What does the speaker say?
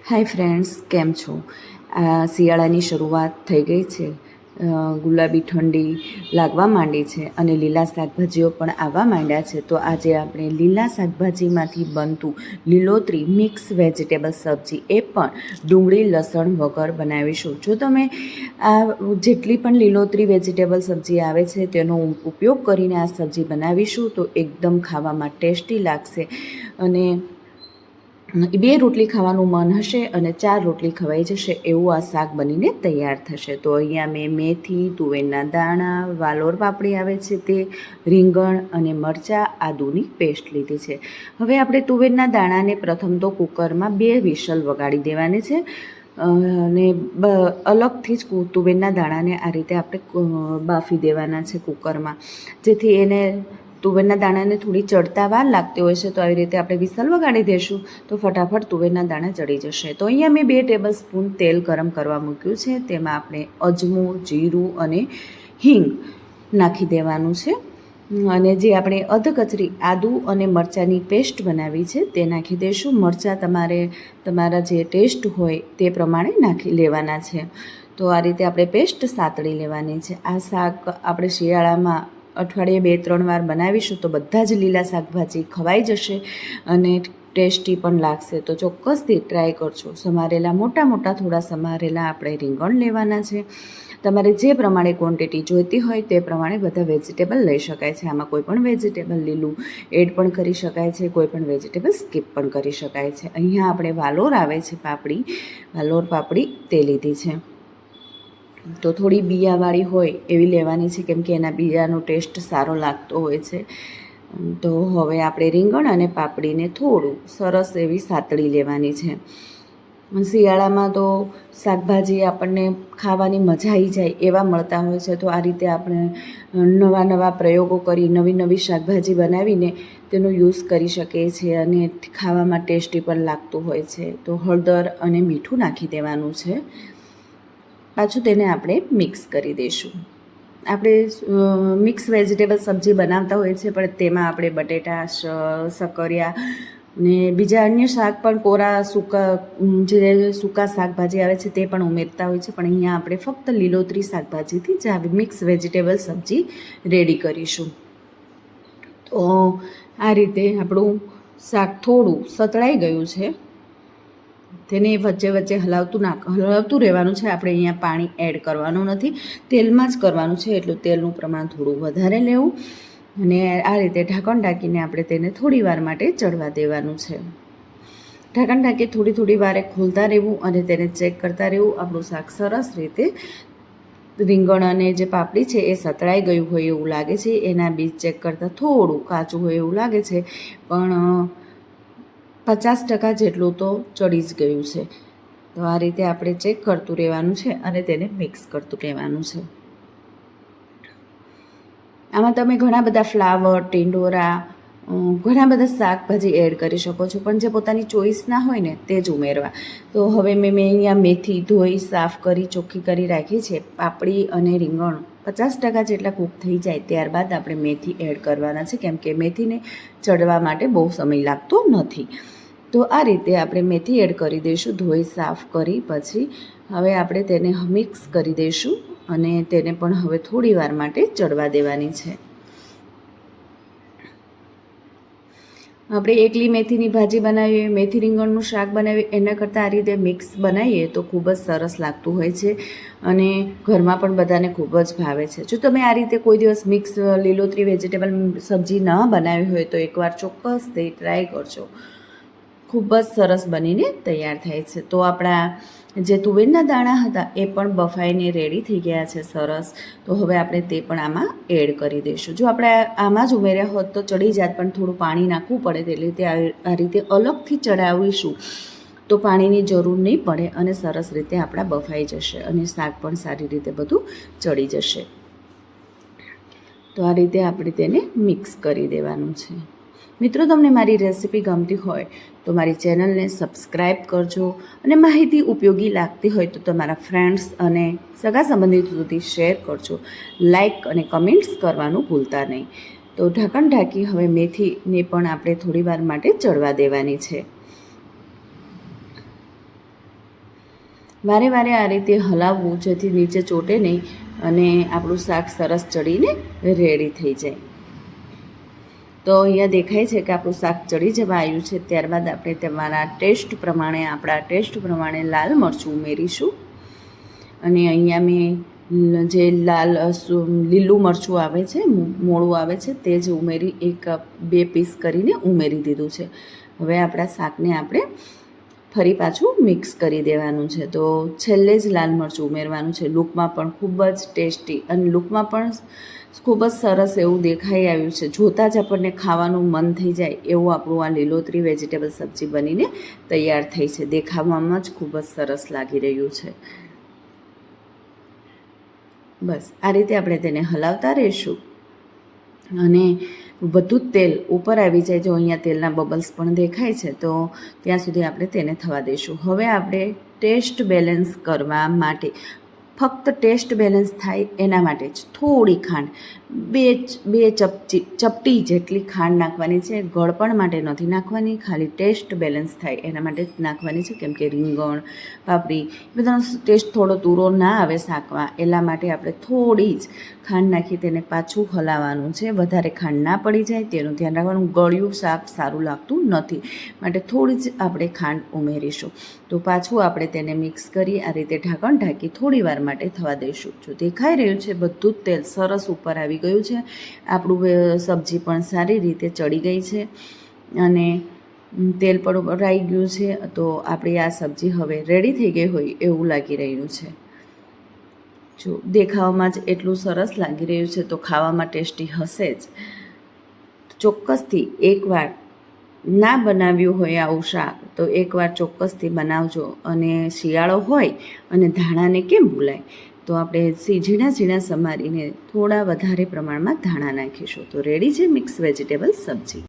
Hi friends, કેમ છો? શિયાળાની શરૂઆત થઈ ગઈ છે. ગુલાબી ઠંડી લાગવા માંડી છે અને લીલા શાકભાજીઓ પણ આવવા માંડ્યા છે. તો આજે આપણે લીલા શાકભાજીમાંથી બનતું લીલોતરી મિક્સ વેજીટેબલ સબ્જી, એ પણ ડુંગળી લસણ વગર બનાવીશું. જો તમે આ જેટલી પણ લીલોતરી વેજીટેબલ સબ્જી આવે છે તેનો ઉપયોગ કરીને આ સબ્જી બનાવીશું તો એકદમ ખાવામાં ટેસ્ટી લાગશે અને 2 રોટલી ખાવાનું મન હશે અને 4 રોટલી ખવાઈ જશે એવું આ શાક બનીને તૈયાર થશે. તો અહીંયા મેં મેથી, તુવેરના દાણા, વાલોર પાપડી આવે છે તે, રીંગણ અને મરચાં, આદુની પેસ્ટ લીધી છે. હવે આપણે તુવેરના દાણાને પ્રથમ તો કુકરમાં 2 વિસલ વગાડી દેવાની છે અને અલગથી જ તુવેરના દાણાને આ રીતે આપણે બાફી દેવાના છે કુકરમાં, જેથી એને તુવેરના દાણાને થોડી ચડતા વાર લાગતી હોય છે. તો આવી રીતે આપણે વિસલ વગાડી દઈશું તો ફટાફટ તુવેરના દાણા ચડી જશે. તો અહીંયા મેં 2 ટેબલ સ્પૂન તેલ ગરમ કરવા મૂક્યું છે. તેમાં આપણે અજમો, જીરું અને હિંગ નાખી દેવાનું છે અને જે આપણે અધકચરી આદુ અને મરચાંની પેસ્ટ બનાવી છે તે નાખી દઈશું. મરચાં તમારા જે ટેસ્ટ હોય તે પ્રમાણે નાખી લેવાના છે. તો આ રીતે આપણે પેસ્ટ સાતળી લેવાની છે. આ શાક આપણે શિયાળામાં અઠવાડિયે 2-3 વાર બનાવીશું તો બધા જ લીલા શાકભાજી ખવાઈ જશે અને ટેસ્ટી પણ લાગશે. તો ચોક્કસથી ટ્રાય કરજો. મોટા થોડા સમારેલા આપણે રીંગણ લેવાના છે. તમારે જે પ્રમાણે ક્વોન્ટિટી જોઈતી હોય તે પ્રમાણે બધા વેજીટેબલ લઈ શકાય છે. આમાં કોઈ પણ વેજીટેબલ લીલું એડ પણ કરી શકાય છે, કોઈ પણ વેજીટેબલ સ્કીપ પણ કરી શકાય છે. અહીંયા આપણે વાલોર આવે છે વાલોર પાપડી તે લીધી છે. તો થોડી બિયાવાળી હોય એવી લેવાની છે, કેમ કે એના બિયાનો ટેસ્ટ સારો લાગતો હોય છે. તો હવે આપણે રીંગણ અને પાપડીને થોડું સરસ એવી સાતળી લેવાની છે. શિયાળામાં તો શાકભાજી આપણને ખાવાની મજા આવી જાય એવા મળતા હોય છે. તો આ રીતે આપણે નવા પ્રયોગો કરી નવી શાકભાજી બનાવીને તેનો યુઝ કરી શકીએ છીએ અને ખાવામાં ટેસ્ટી પણ લાગતું હોય છે. તો હળદર અને મીઠું નાખી દેવાનું છે. પાછું તેને આપણે મિક્સ કરી દઈશું. આપણે મિક્સ વેજીટેબલ સબ્જી બનાવતા હોઈએ છીએ, પણ તેમાં આપણે બટેટા, સકરિયા ને બીજા અન્ય શાક પણ કોરા સૂકા શાકભાજી આવે છે તે પણ ઉમેરતા હોય છે. પણ અહીંયા આપણે ફક્ત લીલોતરી શાકભાજીથી જ આ મિક્સ વેજીટેબલ સબ્જી રેડી કરીશું. તો આ રીતે આપણું શાક થોડું સતળાઈ ગયું છે. તેને વચ્ચે હલાવતું રહેવાનું છે. આપણે અહીંયા પાણી એડ કરવાનું નથી, તેલમાં જ કરવાનું છે. એટલું તેલનું પ્રમાણ થોડું વધારે લેવું અને આ રીતે ઢાંકણ ઢાંકીને આપણે તેને થોડી વાર માટે ચડવા દેવાનું છે. ઢાંકણ ઢાંકી થોડી વારે ખોલતા રહેવું અને તેને ચેક કરતા રહેવું. આપણું શાક સરસ રીતે રીંગણ અને જે પાપડી છે એ સતળાઈ ગયું હોય એવું લાગે છે. એના બીજ ચેક કરતાં થોડું કાચું હોય એવું લાગે છે, પણ 50% જેટલું તો ચડી જ ગયું છે. તો આ રીતે આપણે ચેક કરતું રહેવાનું છે અને તેને મિક્સ કરતું રહેવાનું છે. આમાં તમે ઘણા બધા ફ્લાવર, ટિંડોરા, ઘણા બધા શાકભાજી એડ કરી શકો છો, પણ જે પોતાની ચોઈસના હોય ને તે જ ઉમેરવા. તો હવે મેં અહીંયા મેથી ધોઈ સાફ કરી ચોખ્ખી કરી રાખી છે. પાપડી અને રીંગણ 50% જેટલા કૂક થઈ જાય ત્યારબાદ આપણે મેથી એડ કરવાના છે, કેમ કે મેથીને ચડવા માટે બહુ સમય લાગતો નથી. તો આ રીતે આપણે મેથી એડ કરી દઈશું, ધોઈ સાફ કરી પછી. હવે આપણે તેને મિક્સ કરી દઈશું અને તેને પણ હવે થોડી વાર માટે ચડવા દેવાની છે. આપણે એકલી મેથીની ભાજી બનાવીએ, મેથી રીંગણનું શાક બનાવીએ, એના કરતાં આ રીતે મિક્સ બનાવીએ તો ખૂબ જ સરસ લાગતું હોય છે અને ઘરમાં પણ બધાને ખૂબ જ ભાવે છે. જો તમે આ રીતે કોઈ દિવસ મિક્સ લીલોતરી વેજીટેબલ સબ્જી ન બનાવી હોય તો એકવાર ચોક્કસથી ટ્રાય કરજો. ખૂબ જ સરસ બનીને તૈયાર થાય છે. તો આપણા જે તુવેરના દાણા હતા એ પણ બફાઈને રેડી થઈ ગયા છે સરસ. તો હવે આપણે તે પણ આમાં એડ કરી દઈશું. જો આપણે આમાં જ ઉમેર્યા હોત તો ચડી જાત, પણ થોડું પાણી નાખવું પડે, એટલે રીતે આ રીતે અલગથી ચડાવીશું તો પાણીની જરૂર નહીં પડે અને સરસ રીતે આપણા બફાઈ જશે અને શાક પણ સારી રીતે બધું ચડી જશે. તો આ રીતે આપણે તેને મિક્સ કરી દેવાનું છે. મિત્રો, તમને મારી રેસિપી ગમતી હોય તો મારી ચેનલને સબસ્ક્રાઈબ કરજો અને માહિતી ઉપયોગી લાગતી હોય તો તમારા ફ્રેન્ડ્સ અને સગા સંબંધિત સુધી શેર કરજો. લાઈક અને કમેન્ટ્સ કરવાનું ભૂલતા નહીં. તો ઢાંકણ ઢાંકી હવે મેથીને પણ આપણે થોડી વાર માટે ચડવા દેવાની છે. વારે વારે આ રીતે હલાવવું જેથી નીચે ચોટે નહીં અને આપણું શાક સરસ ચડીને રેડી થઈ જાય. તો અહીંયા દેખાય છે કે આપણું શાક ચડી જવા આવ્યું છે. ત્યારબાદ આપણે તમારા આપણા ટેસ્ટ પ્રમાણે લાલ મરચું ઉમેરીશું. અને અહીંયા મેં જે લીલું મરચું આવે છે, મોળું આવે છે, તે જ ઉમેરી 1-2 પીસ કરીને ઉમેરી દીધું છે. હવે આપણા શાકને આપણે ફરી પાછું મિક્સ કરી દેવાનું છે. તો છેલ્લે જ લાલ મરચું ઉમેરવાનું છે. લુકમાં પણ ખૂબ જ ટેસ્ટી અને લુકમાં પણ ખૂબ જ સરસ એવું દેખાઈ આવ્યું છે. જોતાં જ આપણને ખાવાનું મન થઈ જાય એવું આપણું આ લીલોતરી વેજીટેબલ સબ્જી બનીને તૈયાર થઈ છે. દેખાવામાં જ ખૂબ જ સરસ લાગી રહ્યું છે. બસ આ રીતે આપણે તેને હલાવતા રહીશું અને બધું જ તેલ ઉપર આવી જાય. જો અહીંયા તેલના બબલ્સ પણ દેખાય છે, તો ત્યાં સુધી આપણે તેને થવા દઈશું. હવે આપણે ટેસ્ટ બેલેન્સ કરવા માટે, ફક્ત ટેસ્ટ બેલેન્સ થાય એના માટે જ થોડી ખાંડ, બે ચપટી જેટલી ખાંડ નાખવાની છે. ગળપણ માટે નથી નાખવાની, ખાલી ટેસ્ટ બેલેન્સ થાય એના માટે જ નાખવાની છે. કેમ કે રીંગણ, પાપડી બધાનો ટેસ્ટ થોડો તૂરો ના આવે શાકમાં, એટલા માટે આપણે થોડી જ ખાંડ નાખી તેને પાછું હલાવવાનું છે. વધારે ખાંડ ના પડી જાય તેનું ધ્યાન રાખવાનું. ગળ્યું શાક સારું લાગતું નથી, માટે થોડી જ આપણે ખાંડ ઉમેરીશું. તો પાછું આપણે તેને મિક્સ કરી આ રીતે ઢાંકણ ઢાંકી થોડી વાર માટે થવા દઈશું. જો દેખાઈ રહ્યું છે બધું જ તેલ સરસ ઉપર આવી ગયું છે. આપણું સબ્જી પણ સારી રીતે ચડી ગઈ છે અને તેલ પણ ભરાઈ ગયું છે. તો આપણી આ સબ્જી હવે રેડી થઈ ગઈ હોય એવું લાગી રહ્યું છે. જો દેખાવામાં જ એટલું સરસ લાગી રહ્યું છે, તો ખાવામાં ટેસ્ટી હશે જ. ચોક્કસથી એકવાર ના બનાવ્યું હોય આવું શાક તો એકવાર ચોક્કસથી બનાવજો. અને શિયાળો હોય અને ધાણાને કેમ ભૂલાય, તો આપણે ઝીણા ઝીણા સમારીને થોડા વધારે પ્રમાણમાં ધાણા નાખીશું. તો રેડી છે મિક્સ વેજીટેબલ સબ્જી.